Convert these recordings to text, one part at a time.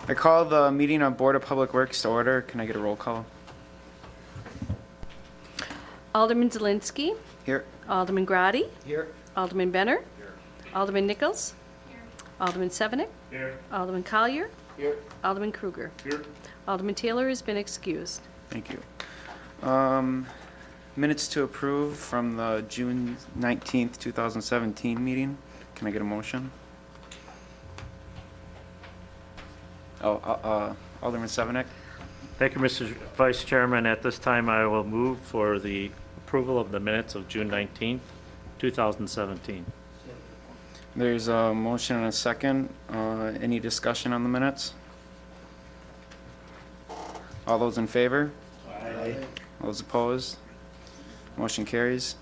I call the meeting of Board of Public Works to order. Can I get a roll call? Alderman Zelinski. Here. Alderman Grotti. Here. Alderman Benner. Alderman Nichols. Alderman Sevenick. Here. Alderman Collier. Here. Alderman Kruger. Here. Alderman Taylor has been excused. Thank you. Minutes to approve from the June 19th, 2017 meeting. Can I get a motion? Alderman Sevenick. Thank you, Mr. Vice Chairman. At this time, I will move for the approval of the minutes of June 19th, 2017. There's a motion and a second. Any discussion on the minutes? All those in favor? Aye. All those opposed? Motion carries.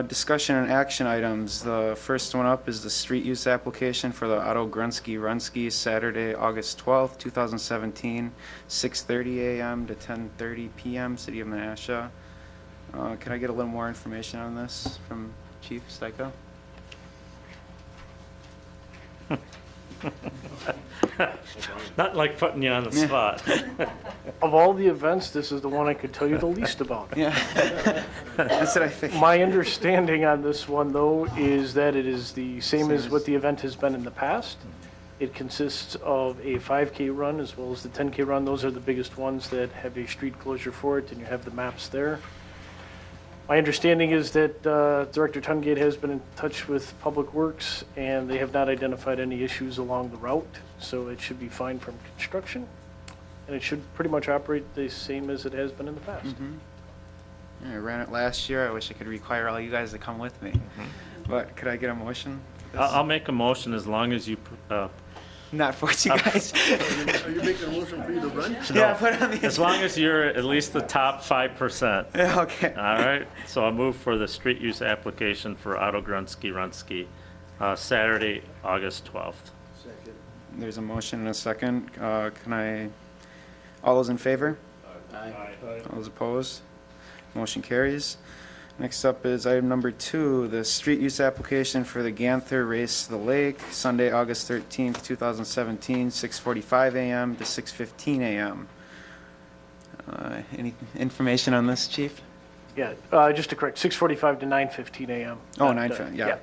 Discussion and action items. The first one up is the street use application for the Otto Grunsky Saturday, August 12th, 2017, 6:30 a.m. to 10:30 p.m., City of Menasha. Can I get a little more information on this from Chief Styko? Not like putting you on the spot. Of all the events, this is the one I could tell you the least about. Yeah. That's what I figured. My understanding on this one, though, is that it is the same as what the event has been in the past. It consists of a 5K run as well as the 10K run. Those are the biggest ones that have a street closure for it, and you have the maps there. My understanding is that Director Tungate has been in touch with Public Works, and they have not identified any issues along the route, so it should be fine from construction, and it should pretty much operate the same as it has been in the past. I ran it last year. I wish I could require all you guys to come with me. But could I get a motion for this? I'll make a motion as long as you, Not force you guys. Are you making a motion for you to run? Yeah, put it on the as long as you're at least the top 5%. Okay. All right, so I'll move for the street use application for Otto Grunsky, Saturday, August 12th. Second. There's a motion and a second. All those in favor? Aye. All those opposed? Motion carries. Next up is item number 2, the street use application for the Ganther Race to the Lake, Sunday, August 13th, 2017, 6:45 a.m. to 6:15 a.m. Any information on this, Chief? Yeah, just to correct, 6:45 to 9:15 a.m. Oh, Not, 9:15, yeah.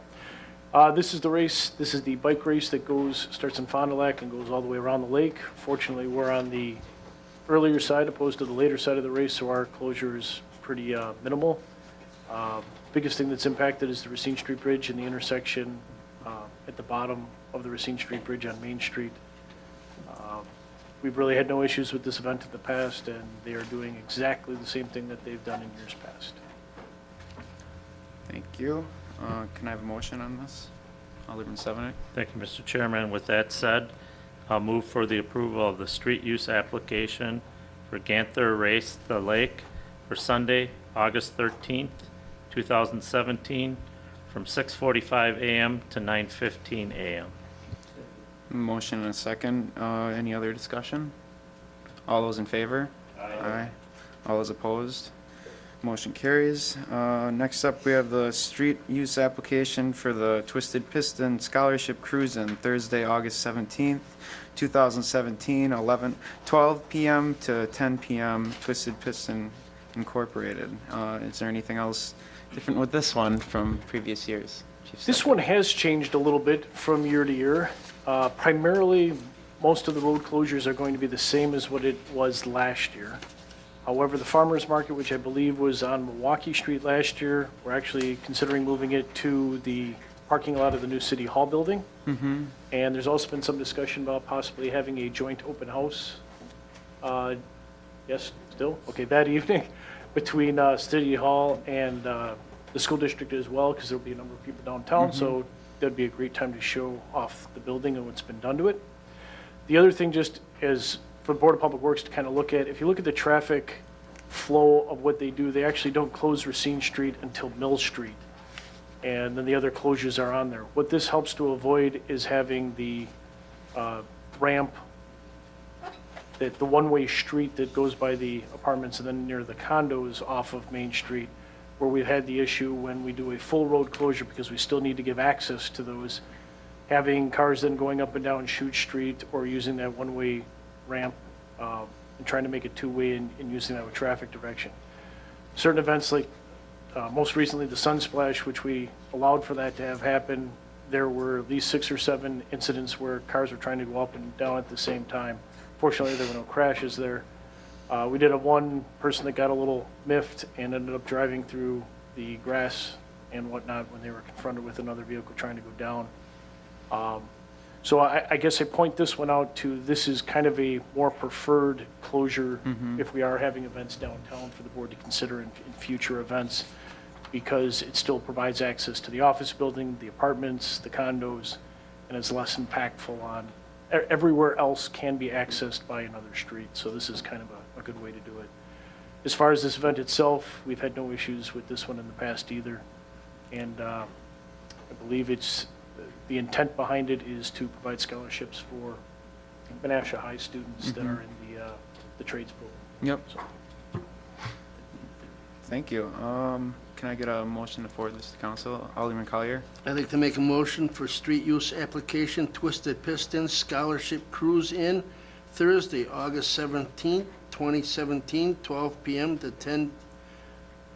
This is the race, this is the bike race that starts in Fond du Lac and goes all the way around the lake. Fortunately, we're on the earlier side opposed to the later side of the race, so our closure is pretty minimal. Biggest thing that's impacted is the Racine Street Bridge and the intersection at the bottom of the Racine Street Bridge on Main Street. We've really had no issues with this event in the past, and they are doing exactly the same thing that they've done in years past. Thank you. Can I have a motion on this? Alderman Sevenick? Thank you, Mr. Chairman. With that said, I'll move for the approval of the street use application for Ganther Race to the Lake for Sunday, August 13th, 2017, from 6:45 a.m. to 9:15 a.m. Motion and a second. Any other discussion? All those in favor? Aye. All those opposed? Motion carries. Next up, we have the street use application for the Twisted Piston Scholarship Cruisin', Thursday, August 17th, 2017, 12 p.m. to 10 p.m., Twisted Piston Incorporated. Is there anything else different with this one from previous years? Chief This Styko? one has changed a little bit from year to year. Primarily, most of the road closures are going to be the same as what it was last year. However, the farmers market, which I believe was on Milwaukee Street last year, we're actually considering moving it to the parking lot of the new City Hall building. And there's also been some discussion about possibly having a joint open house. Yes, still? Okay, that evening between City Hall and the school district as well, because there'll be a number of people downtown. So that'd be a great time to show off the building and what's been done to it. The other thing just is for the Board of Public Works to kind of look at, if you look at the traffic flow of what they do, they actually don't close Racine Street until Mill Street. And then the other closures are on there. What this helps to avoid is having the ramp, the one-way street that goes by the apartments and then near the condos off of Main Street, where we've had the issue when we do a full road closure because we still need to give access to those. having cars then going up and down Chute Street or using that one-way ramp and trying to make it two-way and using that with traffic direction. Certain events like most recently the Sun Splash, which we allowed for that to have happen, there were at least 6 or 7 incidents where cars were trying to go up and down at the same time. Fortunately, there were no crashes there. We did have one person that got a little miffed and ended up driving through the grass and whatnot when they were confronted with another vehicle trying to go down. So I guess I point this one out to, this is kind of a more preferred closure if we are having events downtown for the board to consider in future events, because it still provides access to the office building, the apartments, the condos, and is less impactful on, everywhere else can be accessed by another street. So this is kind of a good way to do it. As far as this event itself, we've had no issues with this one in the past either. And I believe the intent behind it is to provide scholarships for Menasha High students that are in the trades program. Yep. So, Thank you. Can I get a motion to forward this to council? Alderman Collier? I'd like to make a motion for street use application Twisted Pistons Scholarship Cruise In, Thursday, August 17th, 2017, 12 p.m. to 10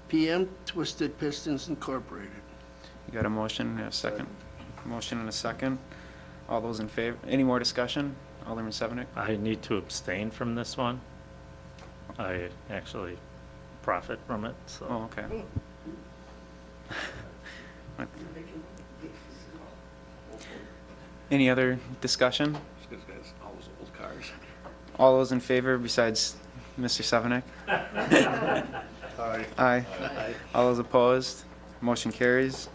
p.m., Twisted Pistons Incorporated. You got a motion and a second? Motion and a second. All those in favor? Any more discussion? Alderman Sevenick? I need to abstain from this one. I actually profit from it, so. Oh, okay. Any other discussion? These guys, all those old cars. All those in favor besides Mr. Sevenick? Aye. Aye. All those opposed? Motion carries.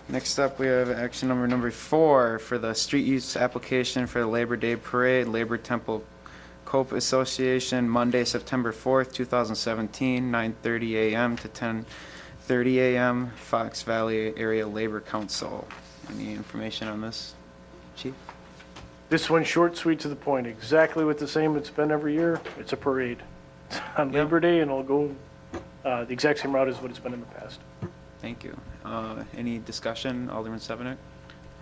Next up, we have action number 4 for the street use application for the Labor Day Parade, Labor Temple Cope Association, Monday, September 4th, 2017, 9:30 a.m. to 10:30 a.m., Fox Valley Area Labor Council. Any information on this, Chief? this one's short, sweet, to the point, exactly what the same it's been every year. It's a parade. It's on Yeah. Labor Day, and it'll go the exact same route as what it's been in the past. Thank you. Any discussion, Alderman Sevenick?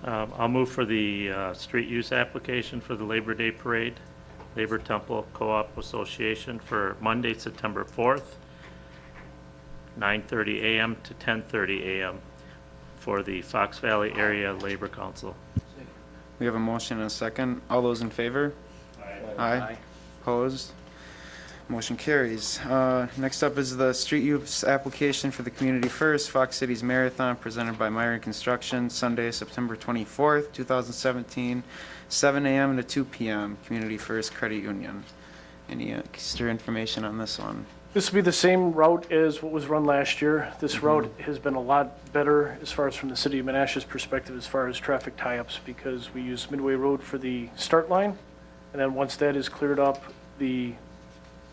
I'll move for the street use application for the Labor Day Parade, Labor Temple Co-op Association for Monday, September 4th, 9:30 a.m. to 10:30 a.m. for the Fox Valley Area Labor Council. We have a motion and a second. All those in favor? Aye. Opposed? Motion carries. Next up is the street use application for the Community First Fox Cities Marathon presented by Myron Construction, Sunday, September 24th, 2017, 7 a.m. to 2 p.m., Community First Credit Union. Any extra information on this one? This will be the same route as what was run last year. This route has been a lot better as far as from the city of Menasha's perspective as far as traffic tie-ups, because we use Midway Road for the start line, and then once that is cleared up, the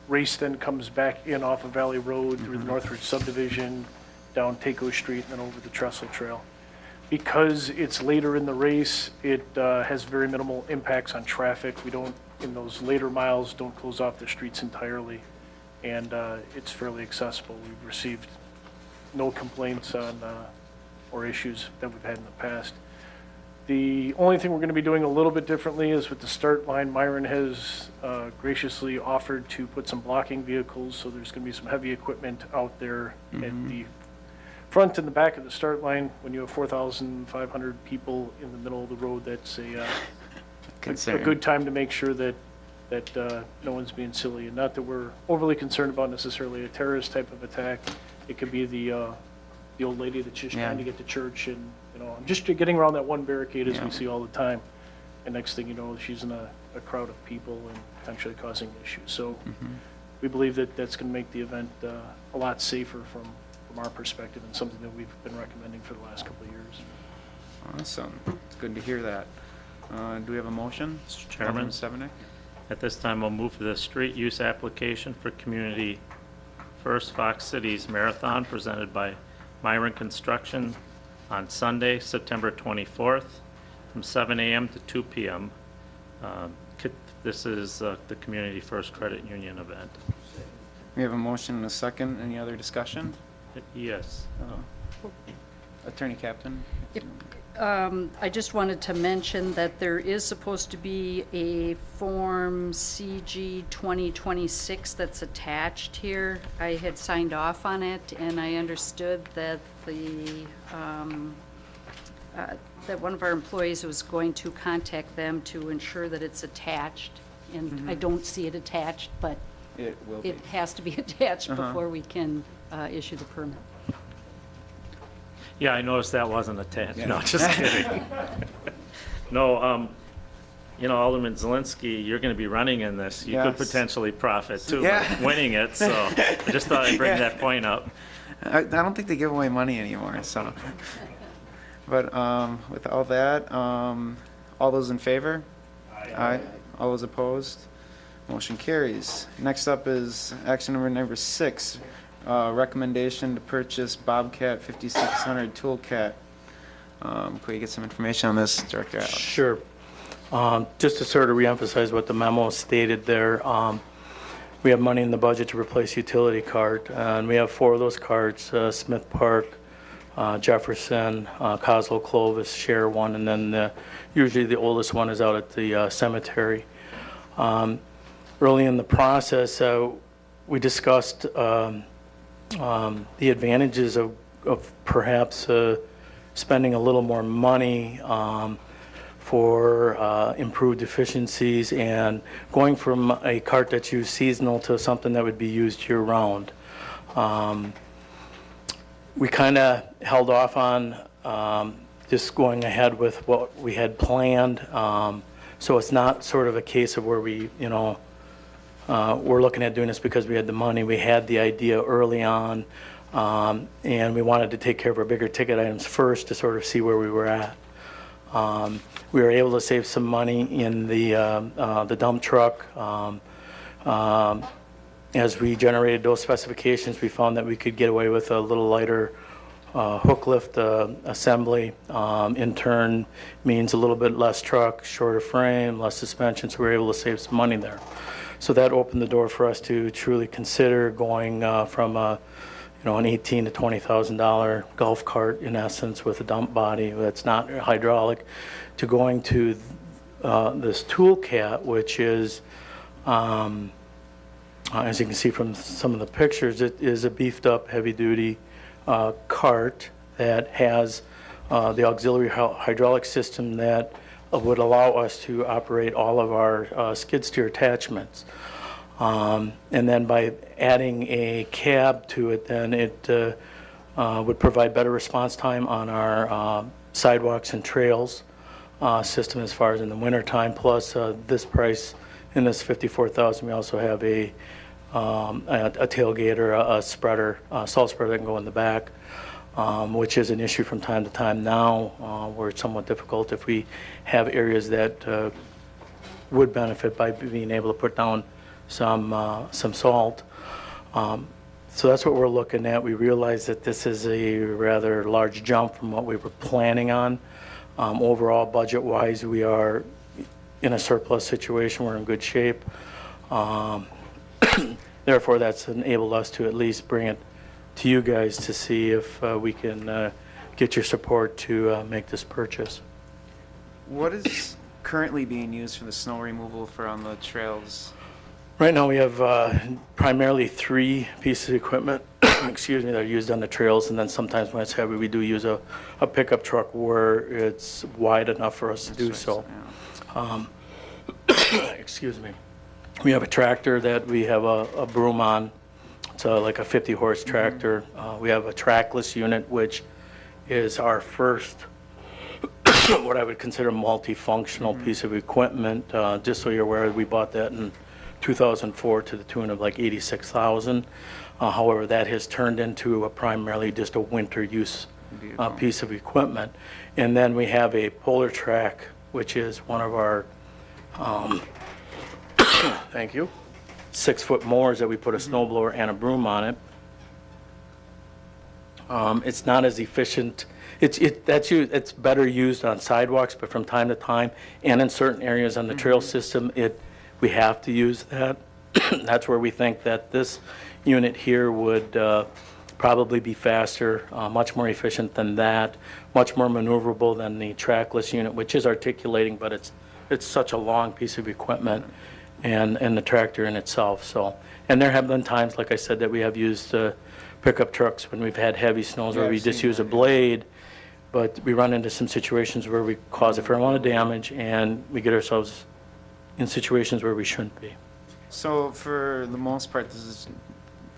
race then comes back in off of Valley Road through the Northridge subdivision, down Taco Street, and then over the Trestle Trail. Because it's later in the race, it has very minimal impacts on traffic. We don't, in those later miles, don't close off the streets entirely, and it's fairly accessible. We've received no complaints on or issues that we've had in the past. The only thing we're going to be doing a little bit differently is with the start line. Myron has graciously offered to put some blocking vehicles, so there's going to be some heavy equipment out there at the front and the back of the start line. When you have 4,500 people in the middle of the road, that's a good time to make sure that no one's being silly. And not that we're overly concerned about necessarily a terrorist type of attack. It could be the old lady that's just trying to get to church, and just getting around that one barricade as we see all the time. And next thing you know, she's in a crowd of people and potentially causing issues. So we believe that that's going to make the event a lot safer from our perspective, and something that we've been recommending for the last couple of years. Awesome. It's good to hear that. Do we have a motion? Mr. Chairman. Alderman Sevenick? At this time, I'll move for the street use application for Community First Fox Cities Marathon presented by Myron Construction on Sunday, September 24th, from 7 a.m. to 2 p.m. This is the Community First Credit Union event. We have a motion and a second. Any other discussion? Yes. Attorney Captain? I just wanted to mention that there is supposed to be a Form CG 2026 that's attached here. I had signed off on it, and I understood that that one of our employees was going to contact them to ensure that it's attached. And I don't see it attached, but It will be. it has to be attached before we can issue the permit. Yeah, I noticed that wasn't attached. Yeah. No, just kidding. No, Alderman Zelinski, you're going to be running in this. You could Yes. potentially profit too Yeah. by winning it, so I just thought I'd bring that point up. I don't think they give away money anymore, so. But with all that, all those in favor? Aye. All those opposed? Motion carries. Next up is action number 6, recommendation to purchase Bobcat 5600 Toolcat. Could we get some information on this, Director Allen? Sure. Just to sort of reemphasize what the memo stated there, we have money in the budget to replace utility cart, and we have 4 of those carts, Smith Park, Jefferson, Coslow, Clovis share one, and then usually the oldest one is out at the cemetery. Early in the process, we discussed the advantages of perhaps spending a little more money for improved efficiencies and going from a cart that's used seasonal to something that would be used year-round. We kind of held off on just going ahead with what we had planned. So it's not sort of a case of where we, we're looking at doing this because we had the money. We had the idea early on, and we wanted to take care of our bigger ticket items first to sort of see where we were at. We were able to save some money in the dump truck. As we generated those specifications, we found that we could get away with a little lighter hook lift assembly. In turn, means a little bit less truck, shorter frame, less suspension, so we were able to save some money there. So that opened the door for us to truly consider going from an $18,000 to $20,000 golf cart, in essence, with a dump body that's not hydraulic, to going to this Toolcat, which is, as you can see from some of the pictures, it is a beefed-up, heavy-duty cart that has the auxiliary hydraulic system that would allow us to operate all of our skid steer attachments. And then by adding a cab to it, then it would provide better response time on our sidewalks and trails system as far as in the wintertime. Plus, this price, in this $54,000, we also have a tailgate or a spreader, salt spreader that can go in the back, which is an issue from time to time now, where it's somewhat difficult if we have areas that would benefit by being able to put down some salt. So that's what we're looking at. We realize that this is a rather large jump from what we were planning on. Overall, budget-wise, we are in a surplus situation. We're in good shape. Therefore, that's enabled us to at least bring it to you guys to see if we can get your support to make this purchase. What is currently being used for the snow removal for on the trails? Right now, we have primarily 3 pieces of equipment, excuse me, that are used on the trails, and then sometimes when it's heavy, we do use a pickup truck where it's wide enough for us to do so. Excuse me. We have a tractor that we have a broom on. It's like a 50-horse tractor. We have a trackless unit, which is our first, what I would consider multifunctional piece of equipment. Just so you're aware, we bought that in 2004 to the tune of like $86,000. However, that has turned into primarily just a winter use piece of equipment. And then we have a Polar Track, which is one of our thank you, 6-foot mowers that we put a snowblower and a broom on it. It's not as efficient. It's better used on sidewalks, but from time to time, and in certain areas on the trail system, we have to use that. That's where we think that this unit here would probably be faster, much more efficient than that, much more maneuverable than the trackless unit, which is articulating, but it's such a long piece of equipment, and the tractor in itself. So, and there have been times, like I said, that we have used pickup trucks when we've had heavy snows where Yeah, we I've just seen use a that, yeah. blade, but we run into some situations where we cause a fair amount of damage, and we get ourselves in situations where we shouldn't be. So for the most part, this is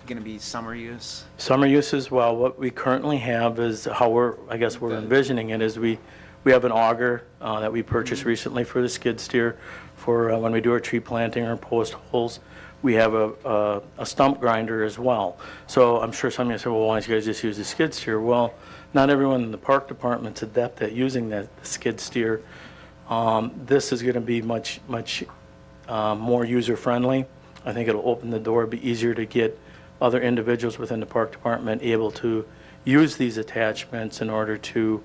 going to be summer use? Summer use as well. What we currently have is how we're envisioning it is we have an auger that we purchased recently for the skid steer for when we do our tree planting or post holes. We have a stump grinder as well. So I'm sure some of you say, well, why don't you guys just use the skid steer? Well, not everyone in the park department's adept at using the skid steer. This is going to be much more user-friendly. I think it'll open the door, be easier to get other individuals within the park department able to use these attachments in order to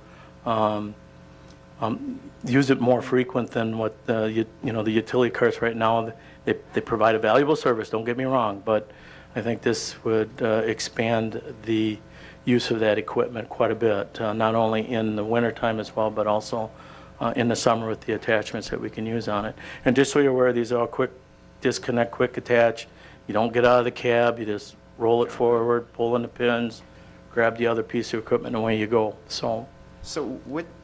use it more frequent than what the utility carts right now. They provide a valuable service, don't get me wrong, but I think this would expand the use of that equipment quite a bit, not only in the wintertime as well, but also in the summer with the attachments that we can use on it. And just so you're aware, these are all quick disconnect, quick attach. You don't get out of the cab, you just roll it forward, pull in the pins, grab the other piece of equipment, and away you go. So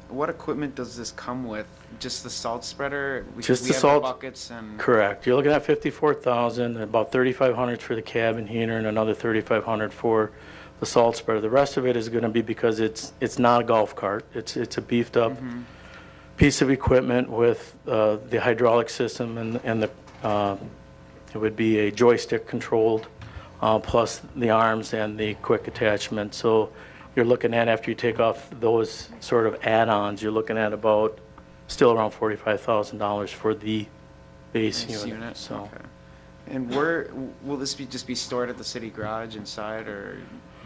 What equipment does this come with? Just the salt spreader? Just We the have salt- buckets and... correct. You're looking at $54,000, about $3,500 for the cabin heater, and another $3,500 for the salt spreader. The rest of it is going to be because it's not a golf cart. It's a beefed up piece of equipment with the hydraulic system and the it would be a joystick controlled plus the arms and the quick attachment. So you're looking at, after you take off those sort of add-ons, you're looking at about still around $45,000 for the base Base unit. unit? So Okay. And where, will this just be stored at the city garage inside, or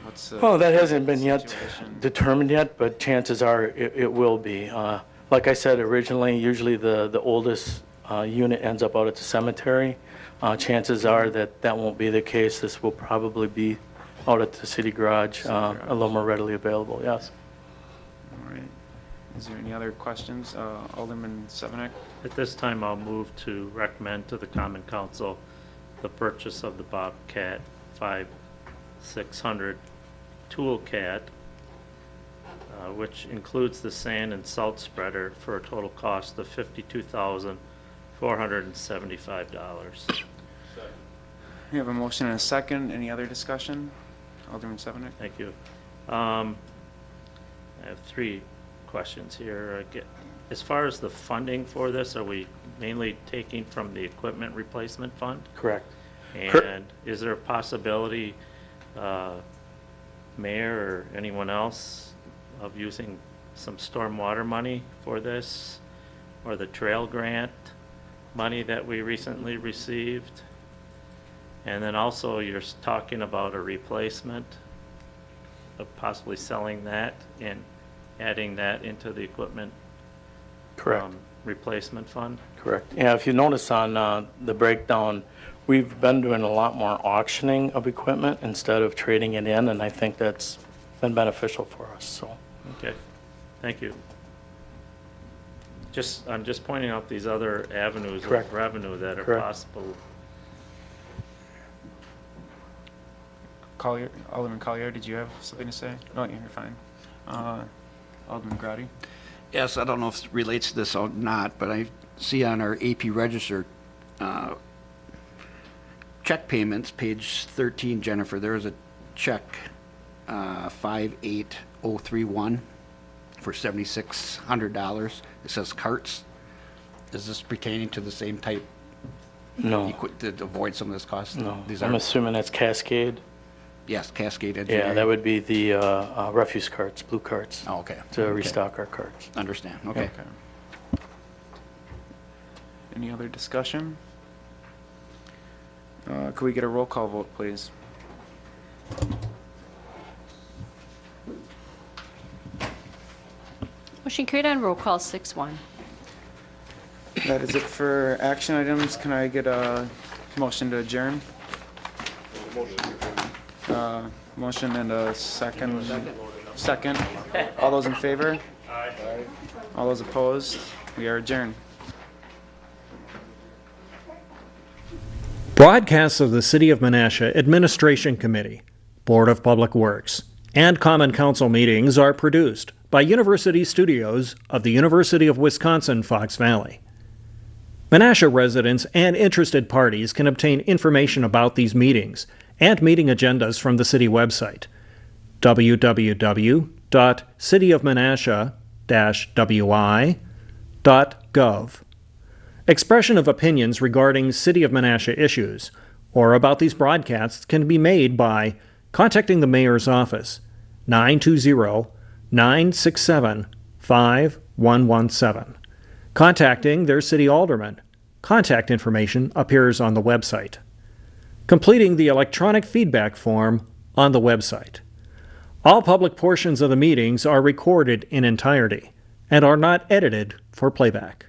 what's the... well, that hasn't been yet situation? determined yet, but chances are it will be. Like I said originally, usually the oldest unit ends up out at the cemetery. Chances are that won't be the case. This will probably be out at the city garage, a little more readily available, yes. All right. Is there any other questions? Alderman Severnick? At this time, I'll move to recommend to the Common Council the purchase of the Bobcat 5600 Toolcat, which includes the sand and salt spreader for a total cost of $52,475. We have a motion and a second. Any other discussion? Alderman Severnick? Thank you. I have three questions here. As far as the funding for this, are we mainly taking from the equipment replacement fund? Correct. And is there a possibility, Mayor or anyone else, of using some stormwater money for this, or the trail grant money that we recently received? And then also, you're talking about a replacement of possibly selling that and adding that into the equipment Correct. Replacement fund? Correct. Yeah, if you notice on the breakdown, we've been doing a lot more auctioning of equipment instead of trading it in, and I think that's been beneficial for us, so. Okay, thank you. I'm just pointing out these other avenues Correct. of revenue that are Correct. possible. Collier, Alderman Collier, did you have something to say? No, you're fine. Alderman Grady? Yes, I don't know if it relates to this or not, but I see on our AP Register check payments, page 13, Jennifer, there is a check 58031 for $7,600. It says carts. Is this pertaining to the same type, No, to avoid some of this cost? no. These I'm are, assuming that's Cascade. yes, Cascade Engineering. Yeah, that would be the refuse carts, blue carts, Oh, okay. to Okay. restock our carts. Understand, okay. Any other discussion? Could we get a roll call vote, please? Motion carried on roll call 6-1. That is it for action items. Can I get a motion to adjourn? Motion and a second. Second. All those in favor? Aye. All those opposed? We are adjourned. Broadcasts of the City of Menasha Administration Committee, Board of Public Works, and Common Council meetings are produced by University Studios of the University of Wisconsin-Fox Valley. Menasha residents and interested parties can obtain information about these meetings and meeting agendas from the city website, www.cityofmenasha-wi.gov. Expression of opinions regarding City of Menasha issues or about these broadcasts can be made by contacting the Mayor's Office, 920-967-5117. Contacting their City Alderman. Contact information appears on the website. Completing the electronic feedback form on the website. All public portions of the meetings are recorded in entirety and are not edited for playback.